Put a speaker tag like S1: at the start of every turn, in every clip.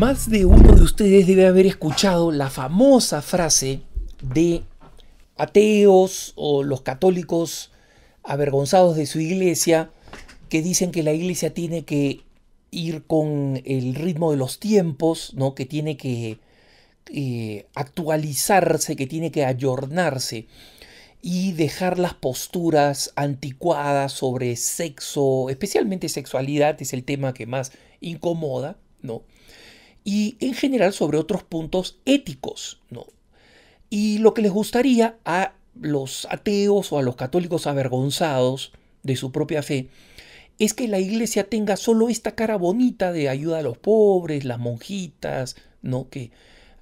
S1: Más de uno de ustedes debe haber escuchado la famosa frase de ateos o los católicos avergonzados de su iglesia que dicen que la iglesia tiene que ir con el ritmo de los tiempos, ¿no? Que tiene que actualizarse, que tiene que ayornarse y dejar las posturas anticuadas sobre sexo, especialmente sexualidad es el tema que más incomoda, ¿no? Y en general sobre otros puntos éticos, ¿no? Y lo que les gustaría a los ateos o a los católicos avergonzados de su propia fe es que la iglesia tenga solo esta cara bonita de ayuda a los pobres, las monjitas, ¿no? Que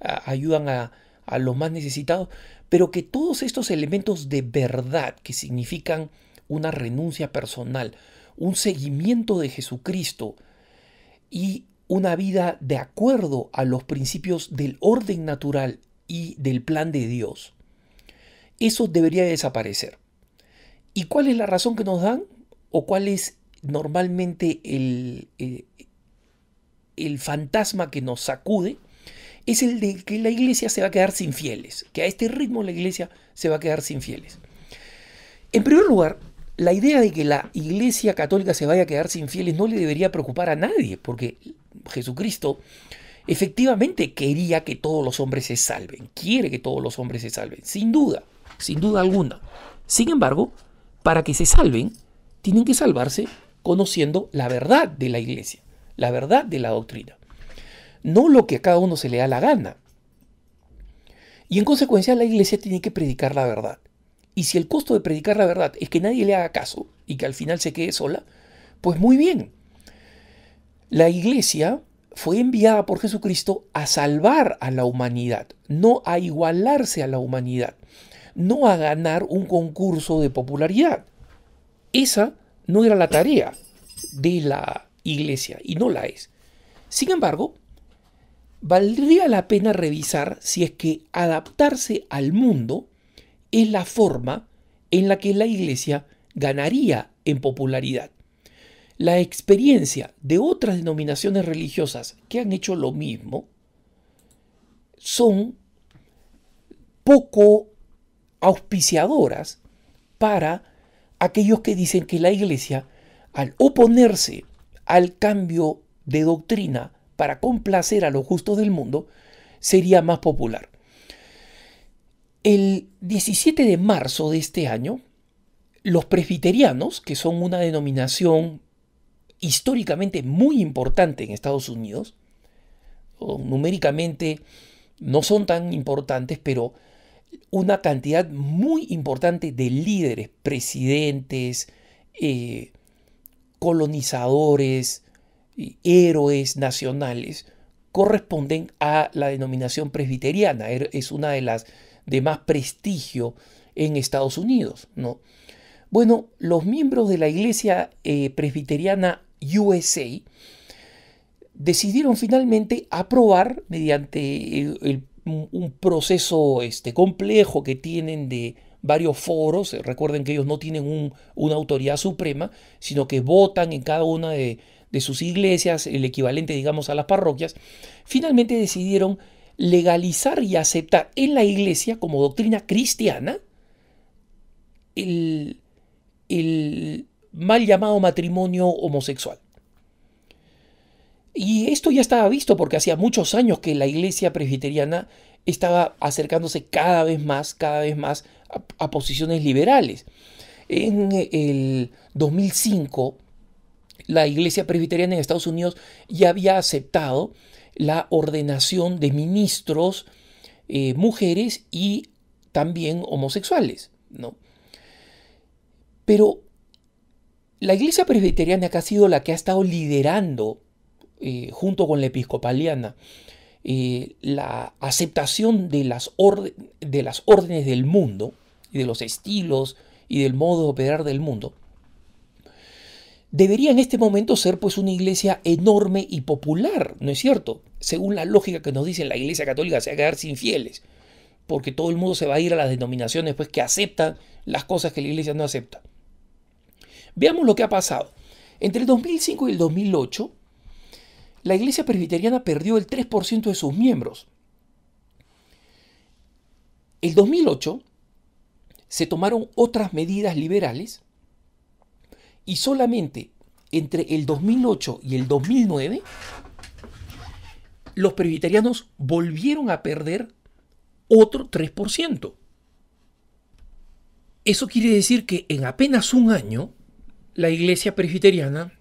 S1: ayudan a los más necesitados, pero que todos estos elementos de verdad que significan una renuncia personal, un seguimiento de Jesucristo y una vida de acuerdo a los principios del orden natural y del plan de Dios, eso debería desaparecer. ¿Y cuál es la razón que nos dan? ¿O cuál es normalmente el fantasma que nos sacude? Es el de que la iglesia se va a quedar sin fieles, que a este ritmo la iglesia se va a quedar sin fieles. En primer lugar, la idea de que la iglesia católica se vaya a quedar sin fieles no le debería preocupar a nadie, porque Jesucristo efectivamente quería que todos los hombres se salven, quiere que todos los hombres se salven, sin duda alguna. Sin embargo, para que se salven, tienen que salvarse conociendo la verdad de la iglesia, la verdad de la doctrina, no lo que a cada uno se le da la gana. Y en consecuencia la iglesia tiene que predicar la verdad. Y si el costo de predicar la verdad es que nadie le haga caso y que al final se quede sola, pues muy bien. La iglesia fue enviada por Jesucristo a salvar a la humanidad, no a igualarse a la humanidad, no a ganar un concurso de popularidad. Esa no era la tarea de la iglesia y no la es. Sin embargo, valdría la pena revisar si es que adaptarse al mundo es la forma en la que la iglesia ganaría en popularidad. La experiencia de otras denominaciones religiosas que han hecho lo mismo son poco auspiciadoras para aquellos que dicen que la iglesia, al oponerse al cambio de doctrina para complacer a los justos del mundo, sería más popular. El 17 de marzo de este año, los presbiterianos, que son una denominación históricamente muy importante en Estados Unidos, numéricamente no son tan importantes, pero una cantidad muy importante de líderes, presidentes, colonizadores, héroes nacionales, corresponden a la denominación presbiteriana. Es una de las de más prestigio en Estados Unidos, ¿no? Bueno, los miembros de la iglesia presbiteriana USA decidieron finalmente aprobar mediante un proceso complejo que tienen de varios foros. Recuerden que ellos no tienen una autoridad suprema, sino que votan en cada una de sus iglesias, el equivalente, digamos, a las parroquias. Finalmente decidieron legalizar y aceptar en la iglesia como doctrina cristiana el mal llamado matrimonio homosexual. Y esto ya estaba visto porque hacía muchos años que la iglesia presbiteriana estaba acercándose cada vez más a posiciones liberales. En el 2005, la iglesia presbiteriana en Estados Unidos ya había aceptado la ordenación de ministros, mujeres y también homosexuales, ¿no? Pero la iglesia presbiteriana, que ha sido la que ha estado liderando junto con la episcopaliana la aceptación de las órdenes del mundo y de los estilos y del modo de operar del mundo, debería en este momento ser pues una iglesia enorme y popular, ¿no es cierto? Según la lógica que nos dice la iglesia católica, se va a quedar sin fieles, porque todo el mundo se va a ir a las denominaciones pues, que aceptan las cosas que la iglesia no acepta. Veamos lo que ha pasado. Entre el 2005 y el 2008, la iglesia presbiteriana perdió el 3% de sus miembros. El 2008 se tomaron otras medidas liberales y solamente entre el 2008 y el 2009 los presbiterianos volvieron a perder otro 3%. Eso quiere decir que en apenas un año la iglesia presbiteriana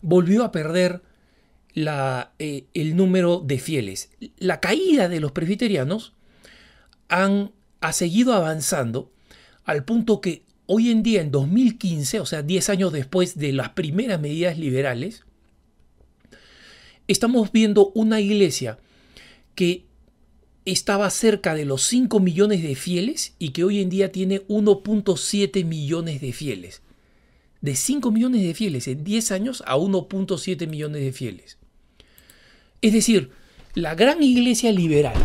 S1: volvió a perder el número de fieles. La caída de los presbiterianos ha seguido avanzando al punto que hoy en día, en 2015, o sea, 10 años después de las primeras medidas liberales, estamos viendo una iglesia que estaba cerca de los 5 millones de fieles y que hoy en día tiene 1.7 millones de fieles. De 5 millones de fieles en 10 años a 1.7 millones de fieles. Es decir, la gran iglesia liberal,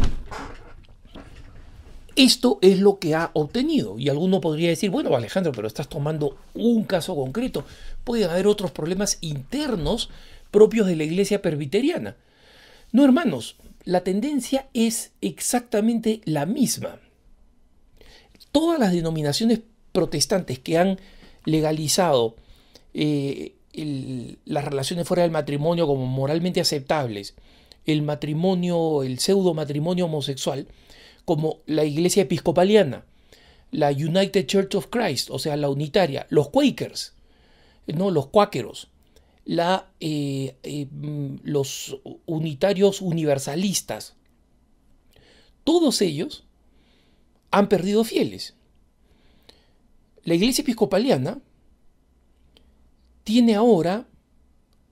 S1: esto es lo que ha obtenido. Y alguno podría decir, bueno, Alejandro, pero estás tomando un caso concreto. Pueden haber otros problemas internos propios de la iglesia presbiteriana. No, hermanos, la tendencia es exactamente la misma. Todas las denominaciones protestantes que han legalizado las relaciones fuera del matrimonio como moralmente aceptables, el matrimonio, el pseudo matrimonio homosexual, como la iglesia episcopaliana, la United Church of Christ, o sea, la unitaria, los Quakers, ¿no? Los cuáqueros, los unitarios universalistas, todos ellos han perdido fieles. La iglesia episcopaliana tiene ahora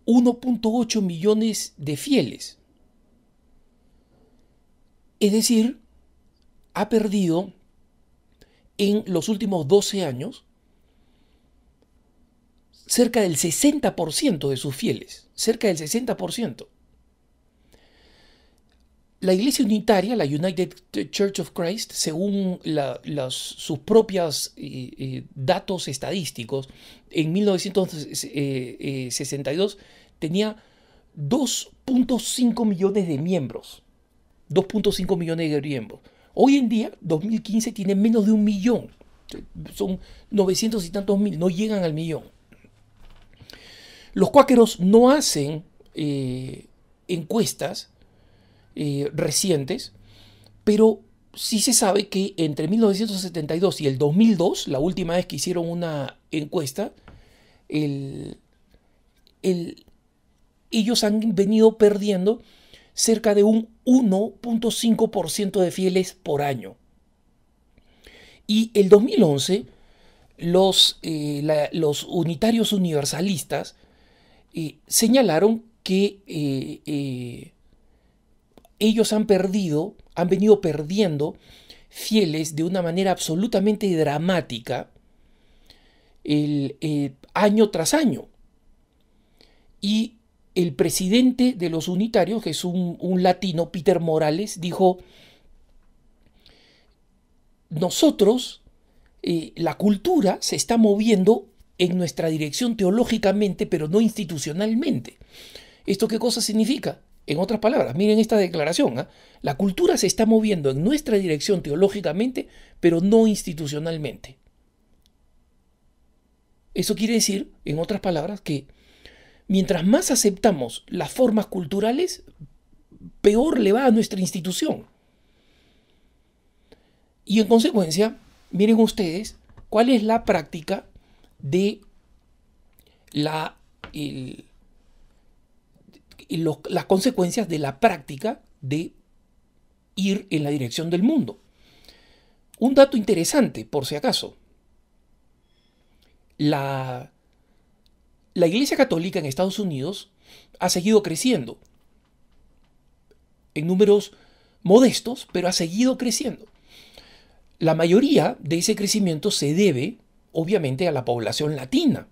S1: 1.8 millones de fieles. Es decir, ha perdido en los últimos 12 años cerca del 60% de sus fieles. Cerca del 60%. La iglesia unitaria, la United Church of Christ, según sus propios datos estadísticos, en 1962 tenía 2.5 millones de miembros. 2.5 millones de miembros. Hoy en día, 2015, tiene menos de 1 millón. Son 900 y tantos mil, no llegan al millón. Los cuáqueros no hacen encuestas recientes, pero sí se sabe que entre 1972 y el 2002, la última vez que hicieron una encuesta, ellos han venido perdiendo cerca de un 1.5% de fieles por año. Y el 2011, los unitarios universalistas señalaron que ellos han venido perdiendo fieles de una manera absolutamente dramática año tras año. Y el presidente de los unitarios, que es un latino, Peter Morales, dijo: nosotros, la cultura se está moviendo en nuestra dirección teológicamente, pero no institucionalmente. ¿Esto qué cosa significa? En otras palabras, miren esta declaración, ¿eh? La cultura se está moviendo en nuestra dirección teológicamente, pero no institucionalmente. Eso quiere decir, en otras palabras, que mientras más aceptamos las formas culturales, peor le va a nuestra institución. Y en consecuencia, miren ustedes cuál es la práctica de las consecuencias de la práctica de ir en la dirección del mundo. Un dato interesante, por si acaso. La Iglesia Católica en Estados Unidos ha seguido creciendo en números modestos, pero ha seguido creciendo. La mayoría de ese crecimiento se debe, obviamente, a la población latina.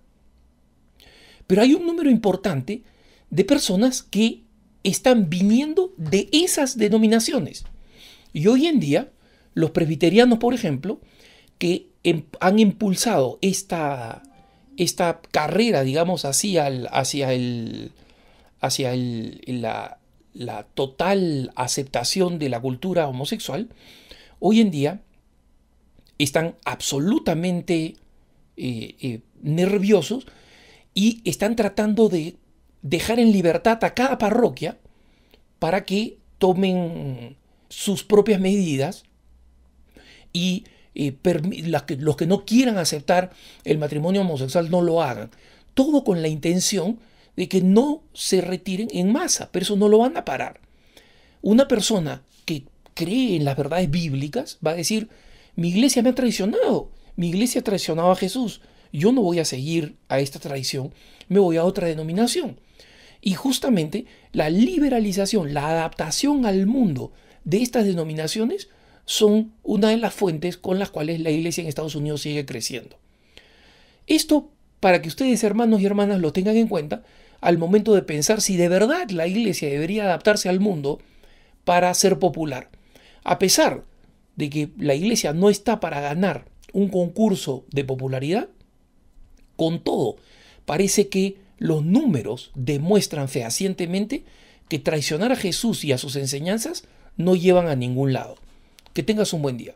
S1: Pero hay un número importante de personas que están viniendo de esas denominaciones. Y hoy en día, los presbiterianos, por ejemplo, que han impulsado esta carrera, digamos, hacia hacia la total aceptación de la cultura homosexual, hoy en día están absolutamente nerviosos y están tratando de dejar en libertad a cada parroquia para que tomen sus propias medidas y los que no quieran aceptar el matrimonio homosexual no lo hagan. Todo con la intención de que no se retiren en masa, pero eso no lo van a parar. Una persona que cree en las verdades bíblicas va a decir: mi iglesia me ha traicionado, mi iglesia ha traicionado a Jesús, yo no voy a seguir a esta tradición, me voy a otra denominación. Y justamente la liberalización, la adaptación al mundo de estas denominaciones son una de las fuentes con las cuales la iglesia en Estados Unidos sigue creciendo. Esto, para que ustedes, hermanos y hermanas, lo tengan en cuenta al momento de pensar si de verdad la iglesia debería adaptarse al mundo para ser popular. A pesar de que la iglesia no está para ganar un concurso de popularidad, con todo, parece que los números demuestran fehacientemente que traicionar a Jesús y a sus enseñanzas no llevan a ningún lado. Que tengas un buen día.